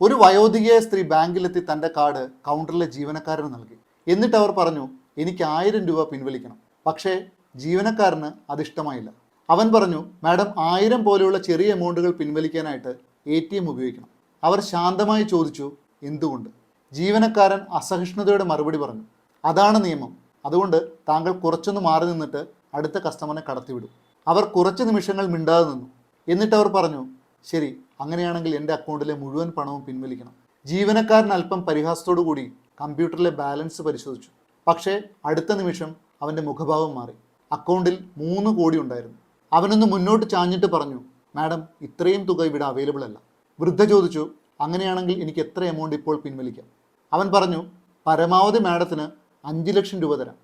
ഒരു വയോധികയായ സ്ത്രീ ബാങ്കിലെത്തി തൻ്റെ കാർഡ് കൗണ്ടറിലെ ജീവനക്കാരന് നൽകി. എന്നിട്ട് അവർ പറഞ്ഞു, എനിക്ക് 1000 രൂപ പിൻവലിക്കണം. പക്ഷേ ജീവനക്കാരന് അതിഷ്ടമായില്ല. അവൻ പറഞ്ഞു, മാഡം 1000 പോലെയുള്ള ചെറിയ എമൗണ്ടുകൾ പിൻവലിക്കാനായിട്ട് ATM ഉപയോഗിക്കണം. അവർ ശാന്തമായി ചോദിച്ചു, എന്തുകൊണ്ട്? ജീവനക്കാരൻ അസഹിഷ്ണുതയോടെ മറുപടി പറഞ്ഞു, അതാണ് നിയമം. അതുകൊണ്ട് താങ്കൾ കുറച്ചൊന്ന് മാറി നിന്നിട്ട് അടുത്ത കസ്റ്റമറിനെ കടത്തിവിടും. അവർ കുറച്ച് നിമിഷങ്ങൾ മിണ്ടാതെ നിന്നു. എന്നിട്ട് അവർ പറഞ്ഞു, ശരി, അങ്ങനെയാണെങ്കിൽ എൻ്റെ അക്കൗണ്ടിലെ മുഴുവൻ പണവും പിൻവലിക്കണം. ജീവനക്കാരൻ അല്പം പരിഹാസത്തോടു കൂടി കമ്പ്യൂട്ടറിലെ ബാലൻസ് പരിശോധിച്ചു. പക്ഷേ അടുത്ത നിമിഷം അവൻ്റെ മുഖഭാവം മാറി. അക്കൗണ്ടിൽ 3 കോടി ഉണ്ടായിരുന്നു. അവനൊന്ന് മുന്നോട്ട് ചാഞ്ഞിട്ട് പറഞ്ഞു, മാഡം, ഇത്രയും തുക ഇവിടെ അവൈലബിൾ അല്ല. വൃദ്ധ ചോദിച്ചു, അങ്ങനെയാണെങ്കിൽ എനിക്ക് എത്ര എമൗണ്ട് ഇപ്പോൾ പിൻവലിക്കാം? അവൻ പറഞ്ഞു, പരമാവധി മാഡത്തിന് 5 ലക്ഷം രൂപ തരാം.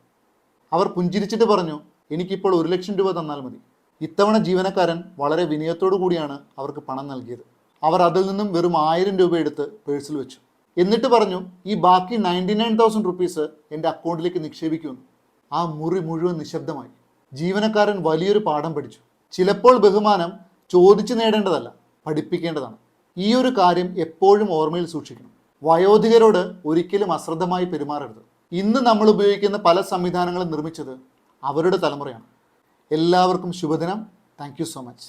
അവർ പുഞ്ചിരിച്ചിട്ട് പറഞ്ഞു, എനിക്കിപ്പോൾ 1 ലക്ഷം രൂപ തന്നാൽ മതി. ഇത്തവണ ജീവനക്കാരൻ വളരെ വിനയത്തോടു കൂടിയാണ് അവർക്ക് പണം നൽകിയത്. അവർ അതിൽ നിന്നും വെറും 1000 രൂപ എടുത്ത് പേഴ്സിൽ വെച്ചു. എന്നിട്ട് പറഞ്ഞു, ഈ ബാക്കി 99,000 റുപ്പീസ് എൻ്റെ അക്കൗണ്ടിലേക്ക് നിക്ഷേപിക്കുമെന്ന്. ആ മുറി മുഴുവൻ നിശബ്ദമായി. ജീവനക്കാരൻ വലിയൊരു പാഠം പഠിച്ചു. ചിലപ്പോൾ ബഹുമാനം ചോദിച്ചു നേടേണ്ടതല്ല, പഠിപ്പിക്കേണ്ടതാണ്. ഈ ഒരു കാര്യം എപ്പോഴും ഓർമ്മയിൽ സൂക്ഷിക്കണം. വയോധികരോട് ഒരിക്കലും അശ്രദ്ധമായി പെരുമാറരുത്. ഇന്ന് നമ്മൾ ഉപയോഗിക്കുന്ന പല സംവിധാനങ്ങളും നിർമ്മിച്ചത് അവരുടെ തലമുറയാണ്. എല്ലാവർക്കും ശുഭദിനം. Thank you so much.